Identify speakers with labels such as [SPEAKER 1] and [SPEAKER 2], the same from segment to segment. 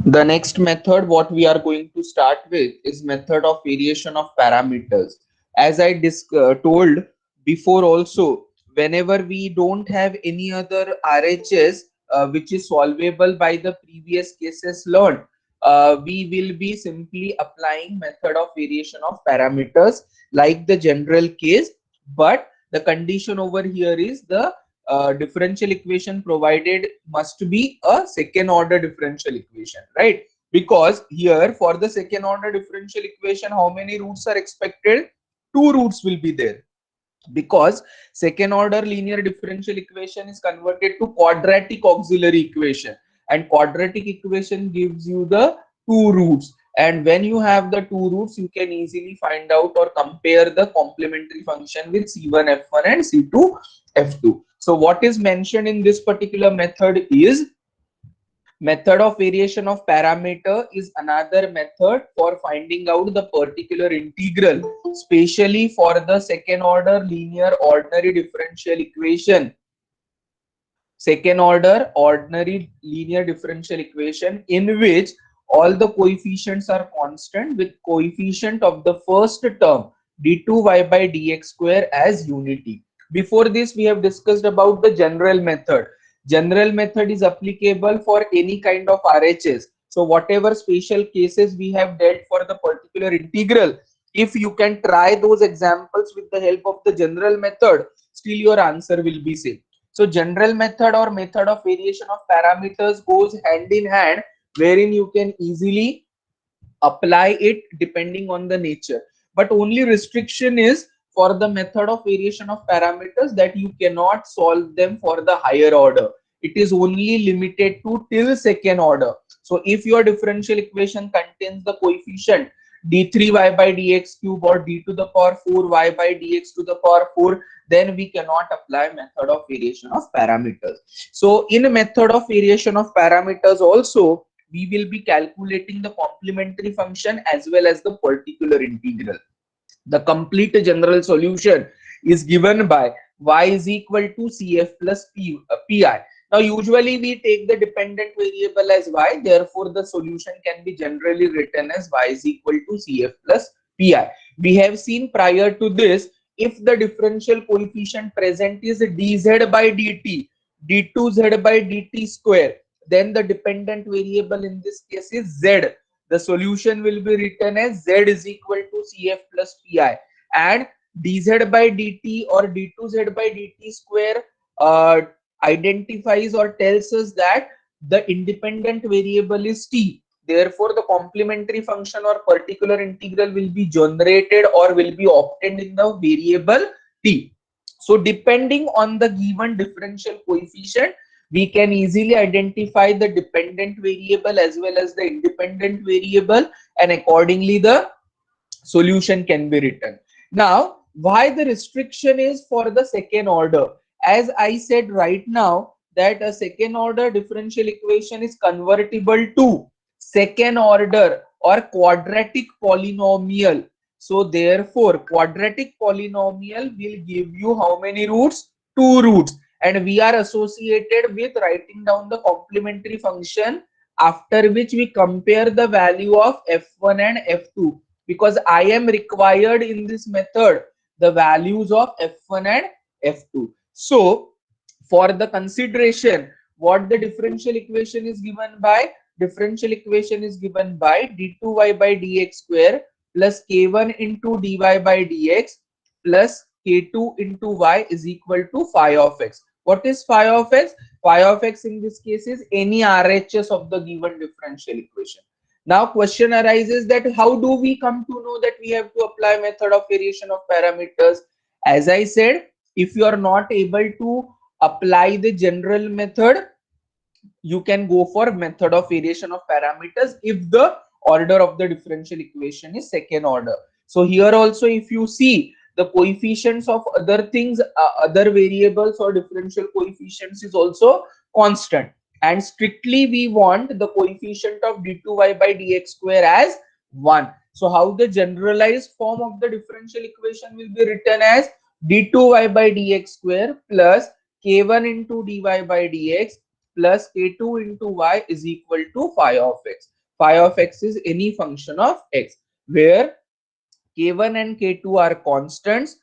[SPEAKER 1] The next method what we are going to start with is method of variation of parameters. As I told before also, whenever we don't have any other RHS which is solvable by the previous cases learned, we will be simply applying method of variation of parameters like the general case. But the condition over here is the differential equation provided must be a second order differential equation, right? Because here for the second order differential equation, how many roots are expected? Two roots will be there, because second order linear differential equation is converted to quadratic auxiliary equation, and quadratic equation gives you the two roots, and when you have the two roots you can easily find out or compare the complementary function with c1 f1 and c2 f2. So what is mentioned in this particular method is method of variation of parameter is another method for finding out the particular integral, especially for the second order linear ordinary differential equation. Second order ordinary linear differential equation in which all the coefficients are constant with coefficient of the first term d2y by dx square as unity. Before this we have discussed about the general method. General method is applicable for any kind of RHS. So whatever special cases we have dealt for the particular integral, if you can try those examples with the help of the general method, still your answer will be same. So general method or method of variation of parameters goes hand in hand, wherein you can easily apply it depending on the nature. But only restriction is for the method of variation of parameters that you cannot solve them for the higher order. It is only limited to till second order. So if your differential equation contains the coefficient d3y by dx cube or d to the power 4y by dx to the power 4, then we cannot apply method of variation of parameters. So in a method of variation of parameters also, we will be calculating the complementary function as well as the particular integral. The complete general solution is given by y is equal to cf plus pi. Now usually we take the dependent variable as y, therefore the solution can be generally written as y is equal to cf plus pi. We have seen prior to this, if the differential coefficient present is dz by dt, d2z by dt square, then the dependent variable in this case is z. The solution will be written as z is equal to cf plus pi, and dz by dt or d2z by dt square identifies or tells us that the independent variable is t. Therefore, the complementary function or particular integral will be generated or will be obtained in the variable t. So, depending on the given differential coefficient, we can easily identify the dependent variable as well as the independent variable, and accordingly the solution can be written. Now, why the restriction is for the second order? As I said right now, that a second order differential equation is convertible to second order or quadratic polynomial. So therefore quadratic polynomial will give you how many roots? Two roots, and we are associated with writing down the complementary function, after which we compare the value of f1 and f2, because I am required in this method the values of f1 and f2. So for the consideration, what the differential equation is given by? Differential equation is given by d2y by dx square plus k1 into dy by dx plus k2 into y is equal to phi of x. What is phi of x? Phi of x in this case is any RHS of the given differential equation. Now question arises that how do we come to know that we have to apply method of variation of parameters? As I said, if you are not able to apply the general method, you can go for method of variation of parameters if the order of the differential equation is second order. So here also if you see the coefficients of other things, other variables or differential coefficients is also constant, and strictly we want the coefficient of d2y by dx square as 1. So how the generalized form of the differential equation will be written as d2y by dx square plus k1 into dy by dx plus k2 into y is equal to phi of x. Phi of x is any function of x, where k1 and k2 are constants.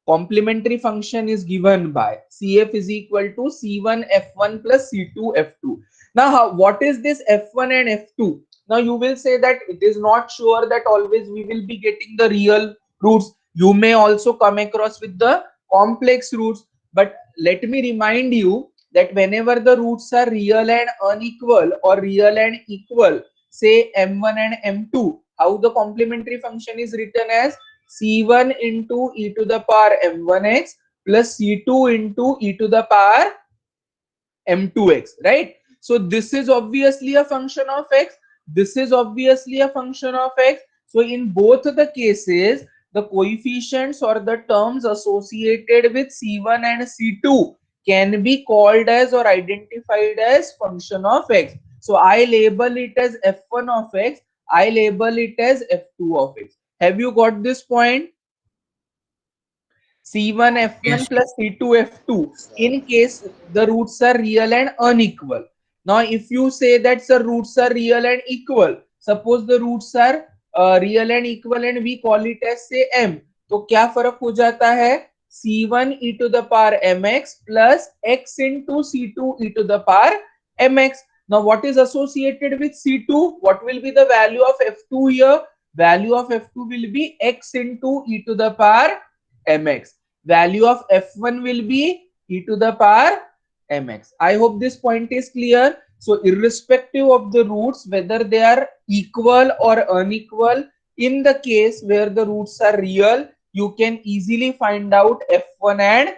[SPEAKER 1] Complementary function is given by Cf is equal to C1 F1 plus C2 F2. Now, what is this F1 and F2? Now, you will say that it is not sure that always we will be getting the real roots. You may also come across with the complex roots. But let me remind you that whenever the roots are real and unequal or real and equal, say M1 and M2, how the complementary function is written as C1 into e to the power m1x plus C2 into e to the power m2x, right? So this is obviously a function of x. This is obviously a function of x. So in both the cases, the coefficients or the terms associated with C1 and C2 can be called as or identified as function of x. So I label it as f1 of x. I label it as f2 of x. Have you got this point? C1 F1
[SPEAKER 2] Yes.
[SPEAKER 1] plus C2 F2 in case the roots are real and unequal. Now, if you say that the roots are real and equal, suppose the roots are real and equal and we call it as say M, तो क्या फर्क हो जाता है? C1 e to the power mx plus x into C2 e to the power mx. Now, what is associated with C2? What will be the value of F2 here? Value of F2 will be x into e to the power mx. Value of f1 will be e to the power mx. I hope this point is clear. So irrespective of the roots, whether they are equal or unequal, in the case where the roots are real, you can easily find out f1 and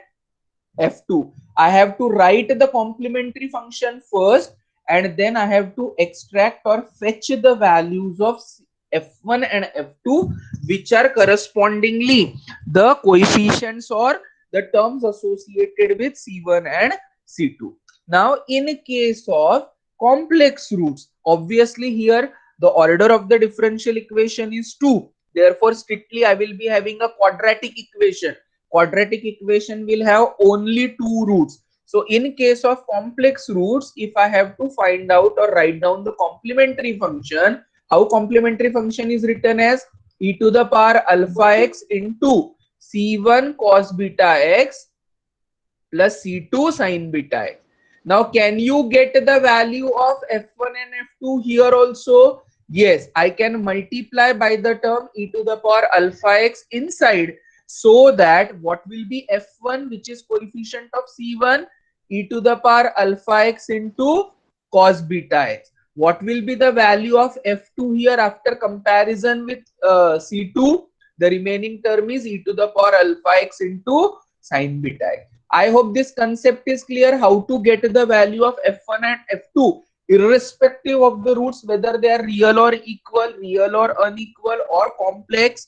[SPEAKER 1] f2. I have to write the complementary function first, and then I have to extract or fetch the values of f1 and f2, which are correspondingly the coefficients or the terms associated with c1 and c2. Now, in case of complex roots, obviously here the order of the differential equation is 2. Therefore, strictly I will be having a quadratic equation. Quadratic equation will have only two roots. So in case of complex roots, if I have to find out or write down the complementary function, how complementary function is written as e to the power alpha x into c1 cos beta x plus c2 sin beta x. Now, can you get the value of f1 and f2 here also? Yes, I can multiply by the term e to the power alpha x inside, so that what will be f1, which is coefficient of c1, e to the power alpha x into cos beta x. What will be the value of f2 here after comparison with c2? The remaining term is e to the power alpha x into sin beta x. I hope this concept is clear, how to get the value of f1 and f2 irrespective of the roots, whether they are real or equal, real or unequal, or complex.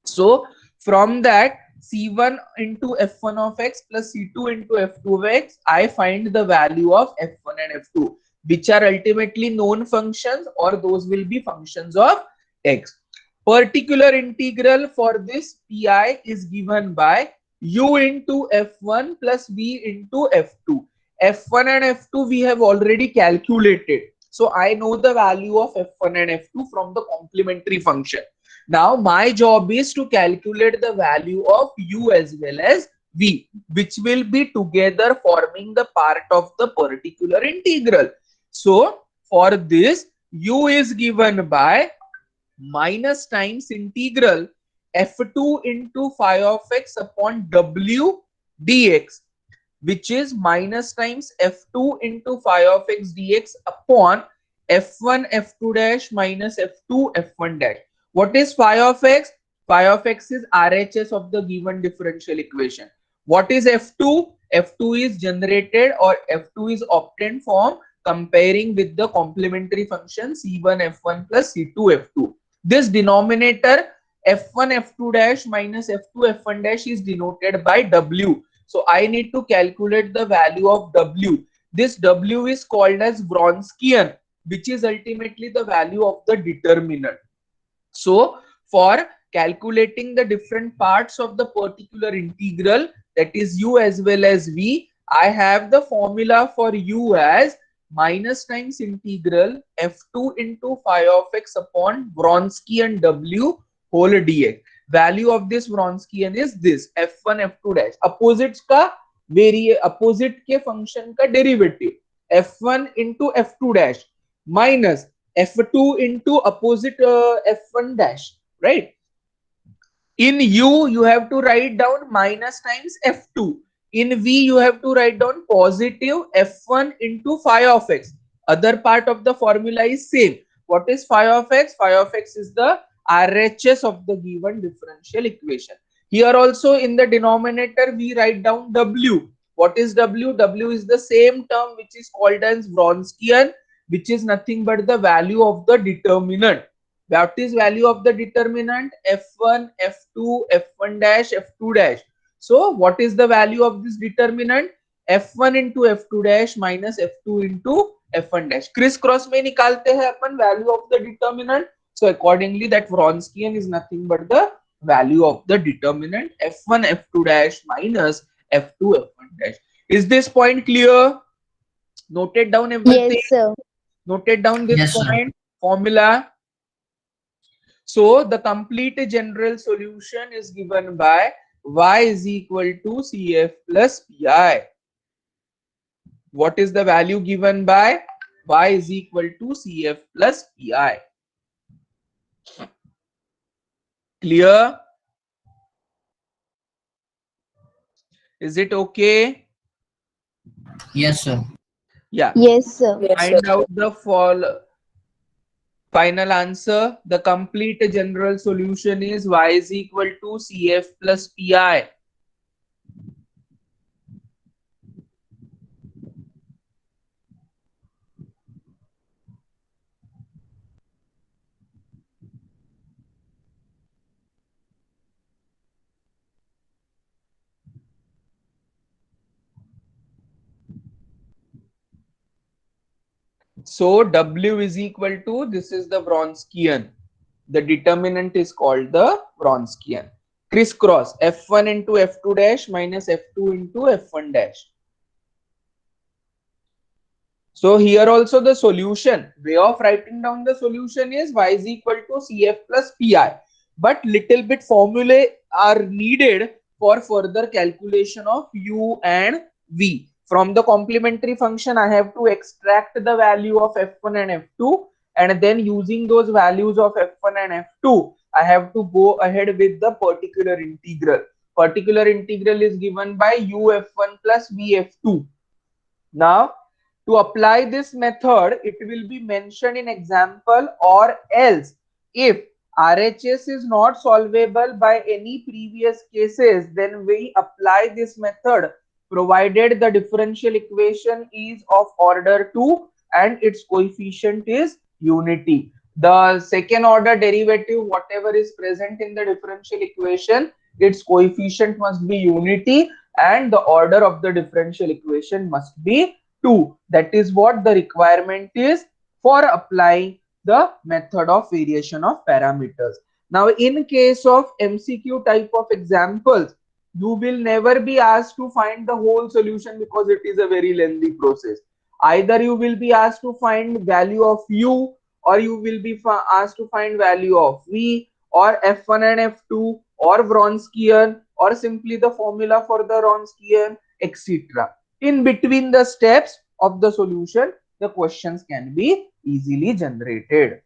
[SPEAKER 1] So from that, c1 into f1 of x plus c2 into f2 of x, I find the value of f1 and f2, which are ultimately known functions, or those will be functions of x. Particular integral for this pi is given by u into f1 plus v into f2. f1 and f2 we have already calculated. So I know the value of f1 and f2 from the complementary function. Now my job is to calculate the value of u as well as v, which will be together forming the part of the particular integral. So for this, u is given by minus times integral f2 into phi of x upon w dx, which is minus times f2 into phi of x dx upon f1 f2 dash minus f2 f1 dash. What is phi of x? Phi of x is RHS of the given differential equation. What is f2? F2 is generated or f2 is obtained from comparing with the complementary function c1 f1 plus c2 f2. This denominator f1 f2 dash minus f2 f1 dash is denoted by w. So I need to calculate the value of w. This w is called as Wronskian, which is ultimately the value of the determinant. So for calculating the different parts of the particular integral, that is u as well as v, I have the formula for u as minus times integral f2 into phi of x upon Wronskian w whole dx. Value of this Wronskian is this f1 f2 dash. Opposites का opposite के function का derivative f1 into f2 dash minus f2 into opposite f1 dash, right? In u you have to write down minus times f2. In v you have to write down positive f1 into phi of x. Other part of the formula is same. What is phi of x? Phi of x is the RHS of the given differential equation. Here also in the denominator we write down w. What is w? W is the same term which is called as Wronskian, which is nothing but the value of the determinant. What is value of the determinant? F1, F2, F1 dash, F2 dash. So what is the value of this determinant? F1 into F2 dash minus F2 into F1 dash. Crisscross में निकालते हैं अपन value of the determinant. So accordingly that Wronskian is nothing but the value of the determinant F1 F2 dash minus F2 F1 dash. Is this point clear? Noted down everything.
[SPEAKER 2] Yes, sir.
[SPEAKER 1] Noted down this point. Formula. So the complete general solution is given by y is equal to CF plus PI. What is the value given by y is equal to CF plus PI? Clear? Is it okay?
[SPEAKER 3] Yes, sir.
[SPEAKER 1] Yeah.
[SPEAKER 2] Yes, sir.
[SPEAKER 1] Find out the final answer. The complete general solution is y is equal to CF plus PI. So W is equal to, this is the Wronskian. The determinant is called the Wronskian. Crisscross F1 into F2 dash minus F2 into F1 dash. So here also the solution, way of writing down the solution is y is equal to CF plus PI. But little bit formulae are needed for further calculation of U and V. From the complementary function, I have to extract the value of F1 and F2, and then using those values of F1 and F2, I have to go ahead with the particular integral. Particular integral is given by UF1 plus VF2. Now, to apply this method, it will be mentioned in example, or else if RHS is not solvable by any previous cases, then we apply this method provided the differential equation is of order 2 and its coefficient is unity. The second order derivative, whatever is present in the differential equation, its coefficient must be unity and the order of the differential equation must be 2. That is what the requirement is for applying the method of variation of parameters. Now, in case of MCQ type of examples, you will never be asked to find the whole solution because it is a very lengthy process. Either you will be asked to find value of U, or you will be asked to find value of V, or F1 and F2, or Wronskian, or simply the formula for the Wronskian, etc. In between the steps of the solution, the questions can be easily generated.